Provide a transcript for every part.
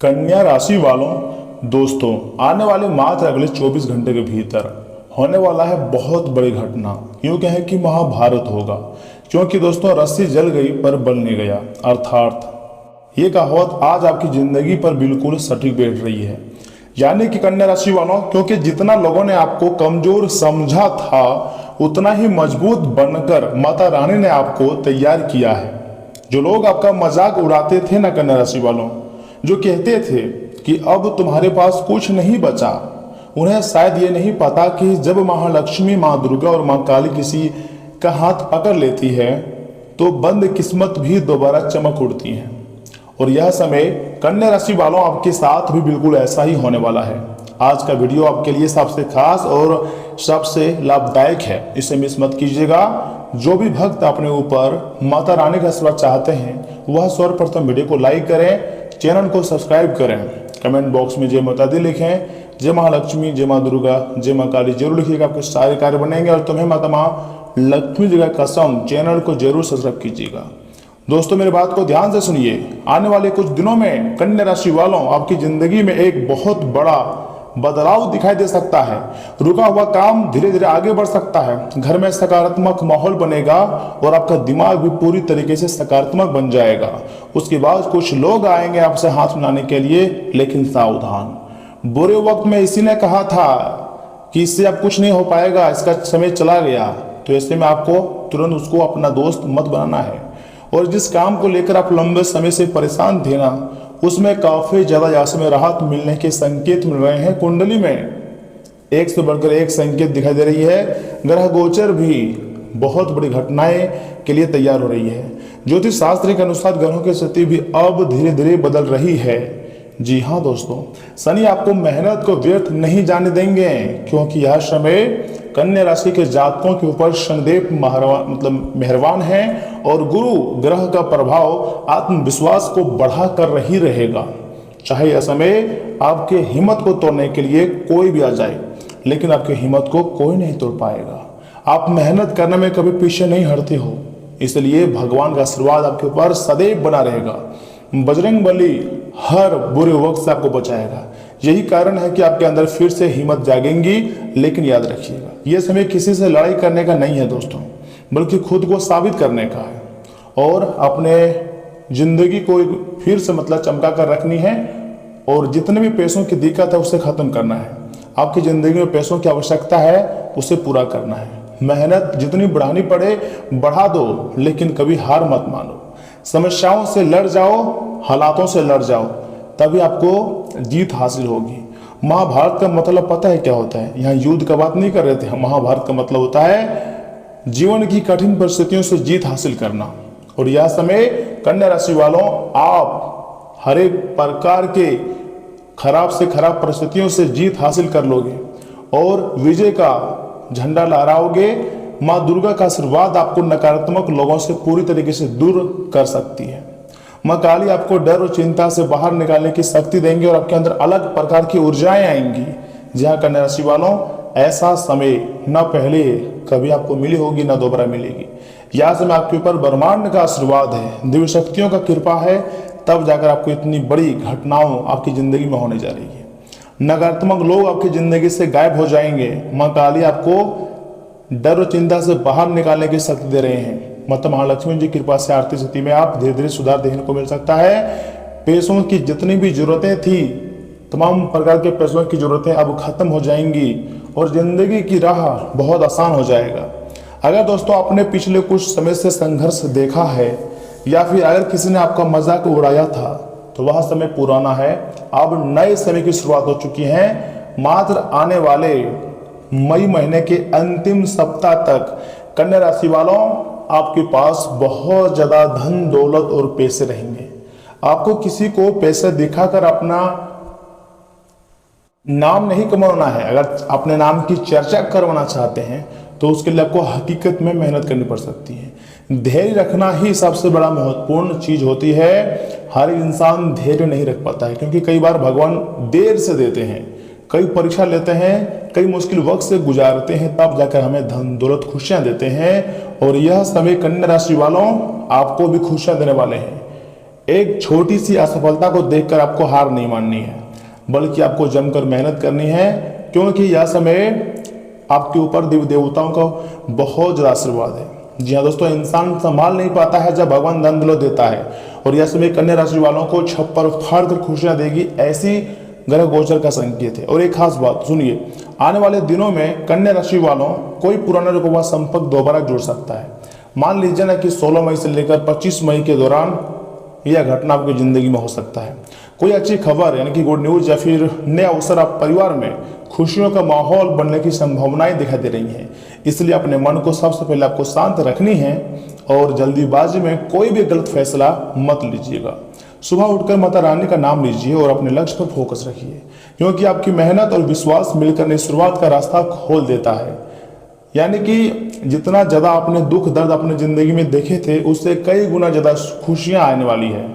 कन्या राशि वालों, दोस्तों आने वाले मात्र अगले 24 घंटे के भीतर होने वाला है बहुत बड़ी घटना। यूँ कहें कि महाभारत होगा, क्योंकि दोस्तों रस्सी जल गई पर बल नहीं गया। अर्थात ये कहावत आज आपकी जिंदगी पर बिल्कुल सटीक बैठ रही है। यानी कि कन्या राशि वालों, क्योंकि जितना लोगों ने आपको कमजोर समझा था उतना ही मजबूत बनकर माता रानी ने आपको तैयार किया है। जो लोग आपका मजाक उड़ाते थे ना कन्या राशि वालों, जो कहते थे कि अब तुम्हारे पास कुछ नहीं बचा, उन्हें शायद ये नहीं पता कि जब महालक्ष्मी, माँ दुर्गा और माँ काली किसी का हाथ पकड़ लेती है तो बंद किस्मत भी दोबारा चमक उठती है। और यह समय कन्या राशि वालों आपके साथ भी बिल्कुल ऐसा ही होने वाला है। आज का वीडियो आपके लिए सबसे खास और सबसे लाभदायक है, इसे मिस मत कीजिएगा। जो भी भक्त अपने ऊपर माता रानी का आशीर्वाद चाहते हैं वह सर्वप्रथम वीडियो को लाइक करें, चैनल को सब्सक्राइब करें, कमेंट बॉक्स में जय माता दी लिखें, जय महालक्ष्मी, जय माँ दुर्गा, जय माँ काली जरूर लिखिएगा। आपके सारे कार्य बनेंगे और तुम्हें माता माँ लक्ष्मी जी का कसम चैनल को जरूर सब्सक्राइब कीजिएगा। दोस्तों मेरी बात को ध्यान से सुनिए। आने वाले कुछ दिनों में कन्या राशि वालों आपकी जिंदगी में एक बहुत बड़ा बदलाव दिखाई दे सकता है। रुका हुआ काम धीरे धीरे आगे बढ़ सकता है। घर में सकारात्मक माहौल बनेगा और आपका दिमाग भी पूरी तरीके से सकारात्मक बन जाएगा। उसके बाद कुछ लोग आएंगे आपसे हाथ मिलाने के लिए, लेकिन सावधान, बुरे वक्त में इसी ने कहा था कि इससे अब कुछ नहीं हो पाएगा, इसका समय चला गया। तो ऐसे में आपको तुरंत उसको अपना दोस्त मत बनाना है। और जिस काम को लेकर आप लंबे समय से परेशान थे ना, उसमें काफी ज्यादा समय राहत मिलने के संकेत मिल रहे हैं। कुंडली में एक से बढ़कर एक संकेत दिखाई दे रही है। ग्रह गोचर भी बहुत बड़ी घटनाएं के लिए तैयार हो रही है। ज्योतिष शास्त्र के अनुसार ग्रहों की स्थिति भी अब धीरे धीरे बदल रही है। जी हाँ दोस्तों, शनि आपको मेहनत को व्यर्थ नहीं जाने देंगे, क्योंकि यह समय कन्या राशि के जातकों के ऊपर शनिदेव मेहरबान है और गुरु ग्रह का प्रभाव आत्मविश्वास को बढ़ा कर ही रहेगा। चाहे यह समय आपके हिम्मत को तोड़ने के लिए कोई भी आ जाए, लेकिन आपकी हिम्मत को कोई नहीं तोड़ पाएगा। आप मेहनत करने में कभी पीछे नहीं हटते हो, इसलिए भगवान का आशीर्वाद आपके ऊपर सदैव बना रहेगा। बजरंग बली हर बुरे वक्त से आपको बचाएगा। यही कारण है कि आपके अंदर फिर से हिम्मत जागेंगी। लेकिन याद रखिएगा, यह समय किसी से लड़ाई करने का नहीं है दोस्तों, बल्कि खुद को साबित करने का है और अपने जिंदगी को फिर से चमका कर रखनी है। और जितने भी पैसों की दिक्कत है उसे खत्म करना है। आपकी जिंदगी में पैसों की आवश्यकता है, उसे पूरा करना है। मेहनत जितनी बढ़ानी पड़े बढ़ा दो, लेकिन कभी हार मत मानो। समस्याओं से लड़ जाओ, हालातों से लड़ जाओ, तभी आपको जीत हासिल होगी। महाभारत का मतलब पता है क्या होता है? यहाँ युद्ध का बात नहीं कर रहे थे। महाभारत का मतलब होता है जीवन की कठिन परिस्थितियों से जीत हासिल करना। और यह समय कन्या राशि वालों, आप हर एक प्रकार के खराब से खराब परिस्थितियों से जीत हासिल कर लोगे और विजय का झंडा लहराओगे। माँ दुर्गा का आशीर्वाद आपको नकारात्मक लोगों से पूरी तरीके से दूर कर सकती है। माँ काली आपको डर और चिंता से बाहर निकालने की शक्ति देंगे और आपके अंदर अलग प्रकार की ऊर्जाएं आएंगी। जहाँ कन्या राशि वालों, ऐसा समय न पहले कभी आपको मिली होगी, न दोबारा मिलेगी। यह समय आपके ऊपर ब्रह्मांड का आशीर्वाद है, दिव्य शक्तियों का कृपा है, तब जाकर आपको इतनी बड़ी घटनाओं आपकी जिंदगी में होने जा रही है। नकारात्मक लोग आपकी जिंदगी से गायब हो जाएंगे। माँ काली आपको डर और चिंता से बाहर निकालने की शक्ति दे रहे हैं। महालक्ष्मी जी की कृपा से आर्थिक स्थिति में आप धीरे धीरे सुधार देखने को मिल सकता है। पैसों की जितनी भी जरूरतें थी, तमाम प्रकार के पैसों की जरूरतें अब खत्म हो जाएंगी और जिंदगी की राह बहुत आसान हो जाएगा। अगर दोस्तों आपने पिछले कुछ समय से संघर्ष देखा है या फिर अगर किसी ने आपका मजाक उड़ाया था, तो वह समय पुराना है। अब नए समय की शुरुआत हो चुकी है। मात्र आने वाले मई महीने के अंतिम सप्ताह तक कन्या राशि वालों आपके पास बहुत ज्यादा धन दौलत और पैसे रहेंगे। आपको किसी को पैसे दिखाकर अपना नाम नहीं कमाना है। अगर अपने नाम की चर्चा करवाना चाहते हैं तो उसके लिए आपको हकीकत में मेहनत करनी पड़ सकती है। धैर्य रखना ही सबसे बड़ा महत्वपूर्ण चीज होती है। हर इंसान धैर्य नहीं रख पाता है, क्योंकि कई बार भगवान देर से देते हैं, कई परीक्षा लेते हैं, कई मुश्किल वक्त से गुजारते हैं, तब जाकर हमें धन दौलत खुशियां देते हैं। और यह समय कन्या राशि वालों आपको भी खुशियां देने वाले हैं। एक छोटी सी असफलता को देखकर आपको हार नहीं माननी है, बल्कि आपको जमकर मेहनत करनी है, क्योंकि यह समय आपके ऊपर देवी देवताओं का बहुत ज़्यादा आशीर्वाद है। जी हाँ दोस्तों, इंसान संभाल नहीं पाता है जब भगवान धन दौलत देता है, और यह समय कन्या राशि वालों को छप्पर फाड़ कर खुशियां देगी, ऐसी ग्रह गोचर का संकेत है। और एक खास बात सुनिए, आने वाले दिनों में कन्या राशि वालों कोई पुराना रुका हुआ संपर्क दोबारा जुड़ सकता है। मान लीजिए ना कि 16 मई से लेकर 25 मई के दौरान यह घटना आपकी जिंदगी में हो सकता है। कोई अच्छी खबर यानी कि गुड न्यूज या फिर नया अवसर आप परिवार में खुशियों का माहौल बनने की संभावनाएं दिखाई दे रही हैं। इसलिए अपने मन को सबसे पहले आपको शांत रखनी है और जल्दीबाजी में कोई भी गलत फैसला मत लीजिएगा। सुबह उठकर माता रानी का नाम लीजिए और अपने लक्ष्य पर फोकस रखिए, क्योंकि आपकी मेहनत और विश्वास मिलकर नई शुरुआत का रास्ता खोल देता है। यानी कि जितना ज़्यादा आपने दुख दर्द अपने ज़िंदगी में देखे थे, उससे कई गुना ज़्यादा खुशियाँ आने वाली है।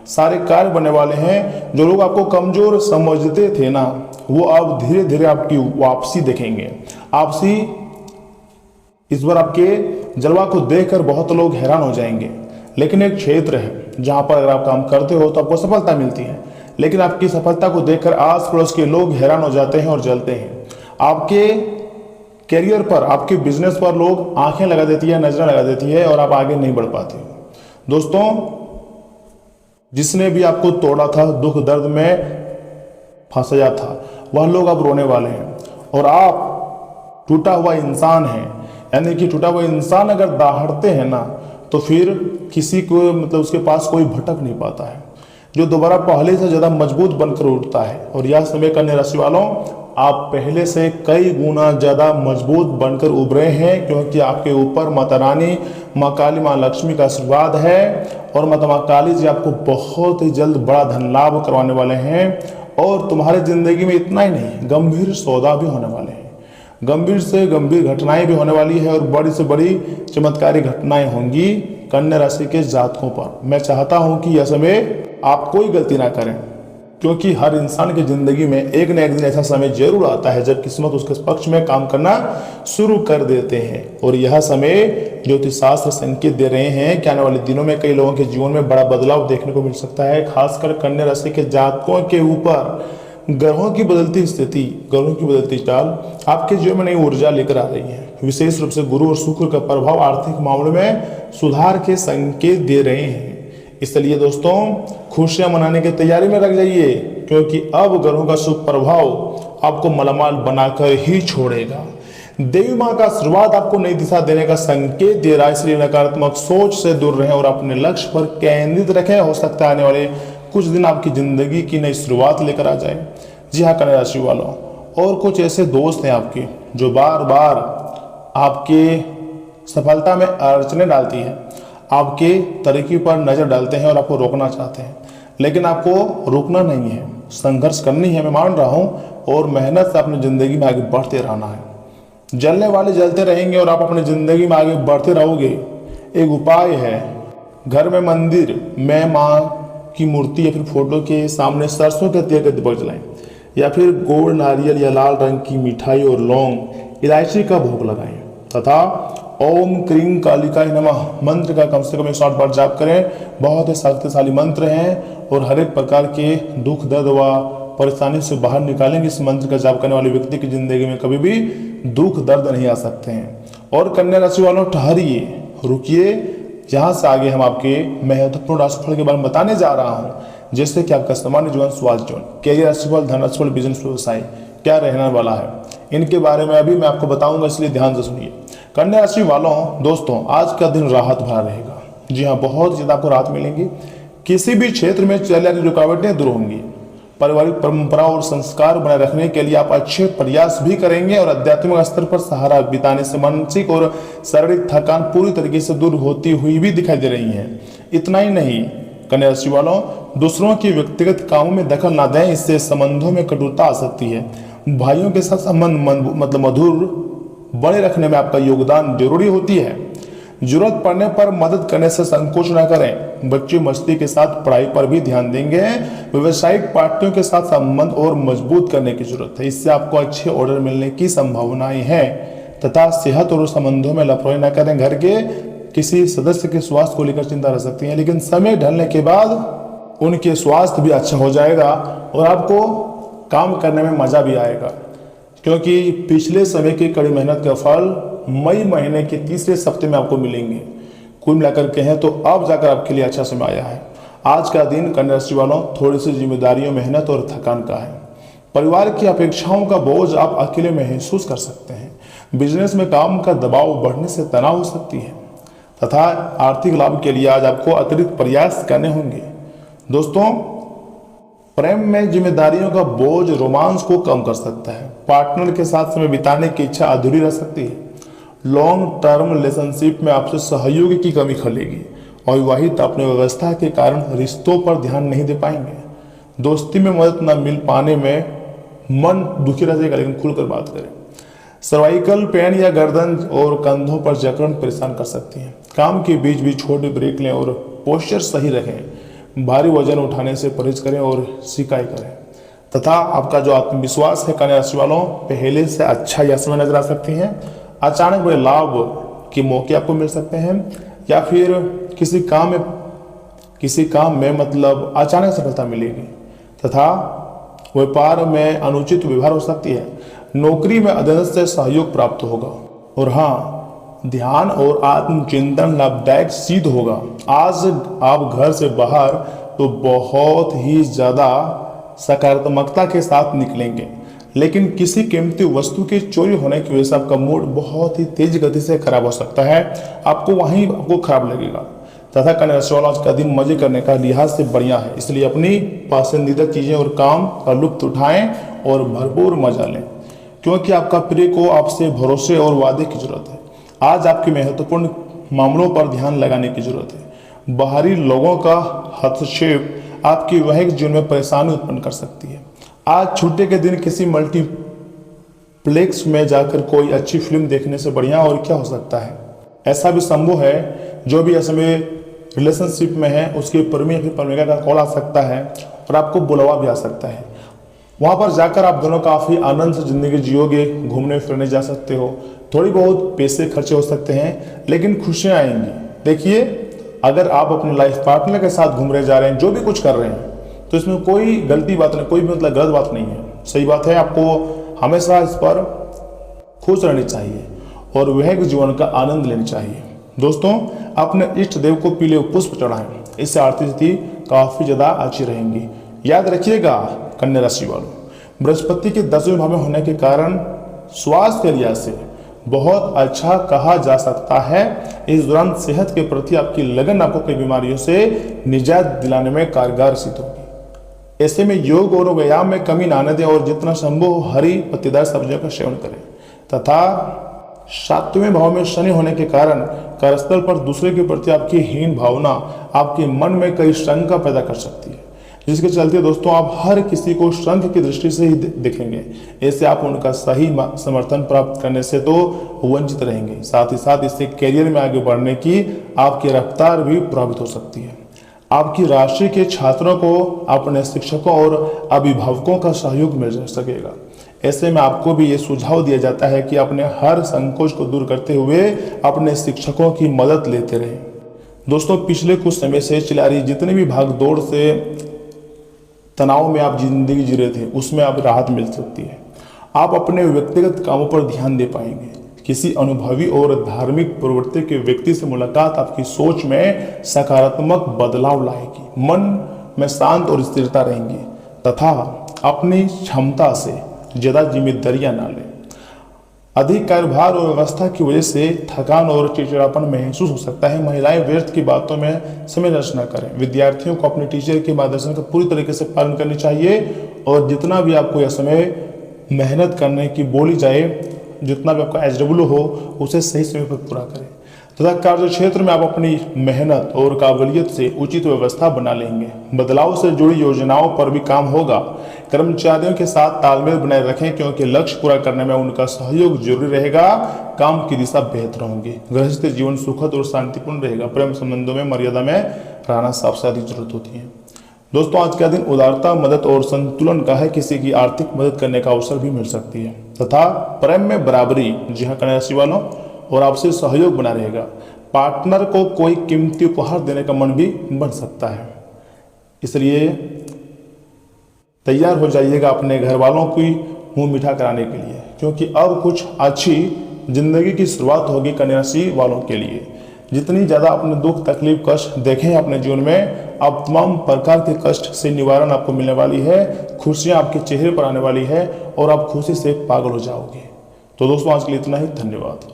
सारे कार्य बनने वाले हैं। जो लोग आपको कमज़ोर समझते थे ना, वो अब धीरे धीरे आपकी वापसी देखेंगे। आपसी इस बार आपके जलवा को देखकर बहुत लोग हैरान हो जाएंगे। लेकिन एक क्षेत्र है जहाँ पर अगर आप काम करते हो तो आपको सफलता मिलती है, लेकिन आपकी सफलता को देखकर आस पड़ोस के लोग हैरान हो जाते हैं और जलते हैं। आपके कैरियर पर, आपके बिजनेस पर लोग आंखें लगा देती है, नजरें लगा देती है, और आप आगे नहीं बढ़ पाते हो। दोस्तों, जिसने भी आपको तोड़ा था, दुख दर्द में फंसाया था, वह लोग अब रोने वाले हैं। और आप टूटा हुआ इंसान हैं, यानी कि टूटा हुआ इंसान अगर दहाड़ते हैं ना, तो फिर किसी को मतलब उसके पास कोई भटक नहीं पाता है, जो दोबारा पहले से ज़्यादा मजबूत बनकर उठता है। और यह समय कन्या राशि वालों, आप पहले से कई गुना ज़्यादा मजबूत बनकर उभरे हैं, क्योंकि आपके ऊपर माता रानी, माँ काली, माँ लक्ष्मी का आशीर्वाद है। और माता काली जी आपको बहुत ही जल्द बड़ा धन लाभ करवाने वाले हैं। और तुम्हारे जिंदगी में इतना ही नहीं, गंभीर सौदा भी होने वाले हैं, गंभीर से गंभीर घटनाएं भी होने वाली है, और बड़ी से बड़ी चमत्कारी घटनाएं होंगी कन्या राशि के जातकों पर। मैं चाहता हूं कि यह समय आप कोई गलती ना करें, क्योंकि हर इंसान की जिंदगी में एक न एक दिन ऐसा समय जरूर आता है जब किस्मत उसके पक्ष में काम करना शुरू कर देते हैं। और यह समय ज्योतिष शास्त्र संकेत दे रहे हैं कि आने वाले दिनों में कई लोगों के जीवन में बड़ा बदलाव देखने को मिल सकता है। खासकर कन्या राशि के जातकों के ऊपर ग्रहों की बदलती स्थिति, ग्रहों की बदलती चाल आपके जीवन में नई ऊर्जा लेकर आ रही है। विशेष रूप से गुरु और शुक्र का प्रभाव आर्थिक मामलों में सुधार के संकेत दे रहे हैं। इसलिए दोस्तों, खुशियां मनाने की तैयारी में लग जाइए, क्योंकि अब ग्रहों का शुभ प्रभाव आपको मालामाल बनाकर ही छोड़ेगा। देवी माँ का आशीर्वाद आपको नई दिशा देने का संकेत दे रहा है। इसलिए नकारात्मक सोच से दूर रहें और अपने लक्ष्य पर केंद्रित रखें। हो सकता है आने वाले कुछ दिन आपकी जिंदगी की नई शुरुआत लेकर आ जाए। जी हाँ कन्या राशि वालों, और कुछ ऐसे दोस्त हैं आपके जो बार बार आपके सफलता में अड़चने डालती है, आपके तरीके पर नजर डालते हैं और आपको रोकना चाहते हैं, लेकिन आपको रुकना नहीं है, संघर्ष करनी है। मैं मान रहा हूँ, और मेहनत से अपनी जिंदगी में आगे बढ़ते रहना है। जलने वाले जलते रहेंगे और आप अपनी जिंदगी में आगे बढ़ते रहोगे। एक उपाय है, घर में मंदिर में माँ की मूर्ति या फिर फोटो के सामने सरसों के तेल का दीपक जलाएं, या फिर गोड़, नारियल या लाल रंग की मिठाई और लौंग, इलायची का भोग लगाएं, तथा ओम क्रीम कालिकाय नमः मंत्र का कम से कम 108 बार जाप करें। बहुत ही शक्तिशाली मंत्र हैं और हर एक प्रकार के दुख दर्द व परेशानी से बाहर निकालेंगे। इस मंत्र का जाप करने वाले व्यक्ति की जिंदगी में कभी भी दुख दर्द नहीं आ सकते हैं। और कन्या राशि वालों, ठहरिए, रुकिए, जहां से आगे हम आपके महत्वपूर्ण राशिफल के बारे में बताने जा रहा हूं, जैसे कि आपका सामान्य जीवन, स्वास्थ्य जीवन, कैरियर राशिफल, धन राशिफल, बिजनेस व्यवसाय क्या रहने वाला है, इनके बारे में अभी मैं आपको बताऊंगा, इसलिए ध्यान से सुनिए। कन्या राशि वालों, दोस्तों, आज का दिन राहत भरा रहेगा। जी हाँ, बहुत ज्यादा आपको राहत मिलेंगी। किसी भी क्षेत्र में चल रही रुकावटें दूर होंगी। पारिवारिक परंपरा और संस्कार बनाए रखने के लिए आप अच्छे प्रयास भी करेंगे, और आध्यात्मिक स्तर पर सहारा बिताने से मानसिक और शारीरिक थकान पूरी तरीके से दूर होती हुई भी दिखाई दे रही है। इतना ही नहीं कन्या राशि वालों, दूसरों के व्यक्तिगत कामों में दखल ना दें, इससे संबंधों में कटुता आ सकती है। भाइयों के साथ संबंध मतलब मधुर बने रखने में आपका योगदान जरूरी होती है। जरूरत पड़ने पर मदद करने से संकोच न करें। बच्चे मस्ती के साथ पढ़ाई पर भी ध्यान देंगे। व्यावसायिक पार्टियों के साथ संबंध और मजबूत करने की जरूरत है, इससे आपको अच्छे ऑर्डर मिलने की संभावनाएं हैं। तथा सेहत और संबंधों में लापरवाही न करें। घर के किसी सदस्य के स्वास्थ्य को लेकर चिंता रह सकती है, लेकिन समय ढलने के बाद उनके स्वास्थ्य भी अच्छा हो जाएगा और आपको काम करने में मज़ा भी आएगा, क्योंकि पिछले समय की कड़ी मेहनत का फल मई महीने के तीसरे सप्ताह में आपको मिलेंगे। कुल मिलाकर कहें तो अब जाकर आपके लिए अच्छा समय आया है। आज का दिन कन्या राशि वालों थोड़ी सी जिम्मेदारियों, मेहनत और थकान का है। परिवार की अपेक्षाओं का बोझ आप अकेले महसूस कर सकते हैं। बिजनेस में काम का दबाव बढ़ने से तनाव हो सकती है तथा आर्थिक लाभ के लिए आज आपको अतिरिक्त प्रयास करने होंगे। दोस्तों, प्रेम में जिम्मेदारियों का बोझ रोमांस को कम कर सकता है। पार्टनर के साथ समय बिताने की इच्छा अधूरी रह सकती है। लॉन्ग टर्म रिलेशनशिप में आपसे सहयोग की कमी खलेगी और विवाहित अपनी व्यवस्था के कारण रिश्तों पर ध्यान नहीं दे पाएंगे। दोस्ती में मदद न मिल पाने में मन दुखी रहेगा, लेकिन खुलकर बात करें। सर्वाइकल पेन या गर्दन और कंधों पर जकड़न परेशान कर सकती है। काम के बीच भी छोटे ब्रेक लें और पोस्चर सही रखें। भारी वजन उठाने से परहेज करें और सिकाई करें तथा आपका जो आत्मविश्वास है कन्या राशि वालों पहले से अच्छा यह समय नजर आ सकती है। अचानक बड़े लाभ के मौके आपको मिल सकते हैं या फिर किसी काम में मतलब अचानक सफलता मिलेगी तथा व्यापार में अनुचित व्यवहार हो सकती है। नौकरी में अध्ययन से सहयोग प्राप्त होगा और हाँ, ध्यान और आत्मचिंतन लाभदायक सिद्ध होगा। आज आप घर से बाहर तो बहुत ही ज्यादा सकारात्मकता के साथ निकलेंगे, लेकिन किसी कीमती वस्तु के चोरी होने की वजह से आपका मूड बहुत ही तेज गति से खराब हो सकता है। आपको खराब लगेगा तथा कन्या राशि वालों आज का दिन मजे करने का लिहाज से बढ़िया है, इसलिए अपनी पसंदीदा चीजें और काम का लुत्फ उठाएं और भरपूर मजा लें, क्योंकि आपका प्रिय को आपसे भरोसे और वादे की जरूरत है। आज आपके महत्वपूर्ण मामलों पर ध्यान लगाने की जरूरत है। बाहरी लोगों का हस्तक्षेप आपके वैवाहिक जीवन में परेशानी उत्पन्न कर सकती है। आज छुट्टी के दिन किसी मल्टीप्लेक्स में जाकर कोई अच्छी फिल्म देखने से बढ़िया और क्या हो सकता है। ऐसा भी संभव है जो भी समय रिलेशनशिप में है उसके प्रेमी या फिर प्रेमिका का कॉल आ सकता है और आपको बुलावा भी आ सकता है। वहां पर जाकर आप दोनों काफी आनंद से जिंदगी जियोगे, घूमने फिरने जा सकते हो। थोड़ी बहुत पैसे खर्चे हो सकते हैं, लेकिन खुशियां आएंगी। देखिए, अगर आप अपने लाइफ पार्टनर के साथ घूम रहे जा रहे हैं, जो भी कुछ कर रहे हैं, तो इसमें कोई गलती बात नहीं, कोई भी मतलब गलत बात नहीं है, सही बात है। आपको हमेशा इस पर खुश रहनी चाहिए और वैवाहिक जीवन का आनंद लेना चाहिए। दोस्तों, अपने इष्ट देव को पीले पुष्प चढ़ाएं, इससे आर्थिक स्थिति काफी ज्यादा अच्छी रहेंगी। याद रखिएगा कन्या राशि वालों, बृहस्पति के 10वें भाव में होने के कारण स्वास्थ्य के लिहाज से बहुत अच्छा कहा जा सकता है। इस दौरान सेहत के प्रति आपकी लगन आपको कई बीमारियों से निजात दिलाने में कारगर सिद्ध होगी। ऐसे में योग और व्यायाम में कमी न आने दें और जितना संभव हो हरी पत्तेदार सब्जियों का सेवन करें तथा 7वें भाव में शनि होने के कारण कार्यस्थल पर दूसरे के प्रति आपकी हीन भावना आपके मन में कई शंका पैदा कर सकती है, जिसके चलते दोस्तों आप हर किसी को शंख की दृष्टि से ही देखेंगे। ऐसे आप उनका सही समर्थन प्राप्त करने से तो वंचित रहेंगे। साथ ही साथ इससे करियर में आगे बढ़ने की आपकी रफ्तार भी प्रभावित हो सकती है। आपकी राशि के छात्रों को अपने शिक्षकों और अभिभावकों का सहयोग मिल सकेगा। ऐसे में आपको भी ये सुझाव दिया जाता है कि अपने हर संकोच को दूर करते हुए अपने शिक्षकों की मदद लेते रहें। दोस्तों, पिछले कुछ समय से चला रही जितने भी भाग दौड़ से तनाव में आप जिंदगी जी रहे थे, उसमें आप राहत मिल सकती है। आप अपने व्यक्तिगत कामों पर ध्यान दे पाएंगे। किसी अनुभवी और धार्मिक प्रवृत्ति के व्यक्ति से मुलाकात आपकी सोच में सकारात्मक बदलाव लाएगी। मन में शांत और स्थिरता रहेंगी तथा अपनी क्षमता से ज्यादा जिम्मेदारियां ना लें। अधिक कार्यभार और व्यवस्था की वजह से थकान और चिड़चिड़ापन महसूस हो सकता है। महिलाएं व्यर्थ की बातों में समय नष्ट न करें। विद्यार्थियों को अपने टीचर के मार्गदर्शन का पूरी तरीके से पालन करनी चाहिए और जितना भी आपको यह समय मेहनत करने की बोली जाए, जितना भी आपका SW हो, उसे सही समय पर पूरा करें तथा कार्य क्षेत्र में आप अपनी मेहनत और काबिलियत से उचित व्यवस्था बना लेंगे। बदलाव से जुड़ी योजनाओं पर भी काम होगा। कर्मचारियों के साथ तालमेल बनाए रखें, क्योंकि लक्ष्य पूरा करने में उनका सहयोग जरूरी रहेगा। काम की दिशा बेहतर होंगी। गृहस्थ जीवन सुखद और शांतिपूर्ण रहेगा। प्रेम संबंधों में मर्यादा में रहना सबसे अधिक जरूरत होती है। दोस्तों, आज का दिन उदारता, मदद और संतुलन का है। किसी की आर्थिक मदद करने का अवसर भी मिल सकती है तथा प्रेम में बराबरी, जी हाँ कन्या राशि वालों, और आपसे सहयोग बना रहेगा। पार्टनर को कोई कीमती उपहार देने का मन भी बन सकता है। इसलिए तैयार हो जाइएगा अपने घर वालों की मुंह मीठा कराने के लिए, क्योंकि अब कुछ अच्छी जिंदगी की शुरुआत होगी कन्या राशि वालों के लिए। जितनी ज़्यादा अपने दुख तकलीफ कष्ट देखें अपने जीवन में, अब तमाम प्रकार के कष्ट से निवारण आपको मिलने वाली है, खुशियाँ आपके चेहरे पर आने वाली है और आप खुशी से पागल हो जाओगे। तो दोस्तों आज के लिए इतना ही, धन्यवाद।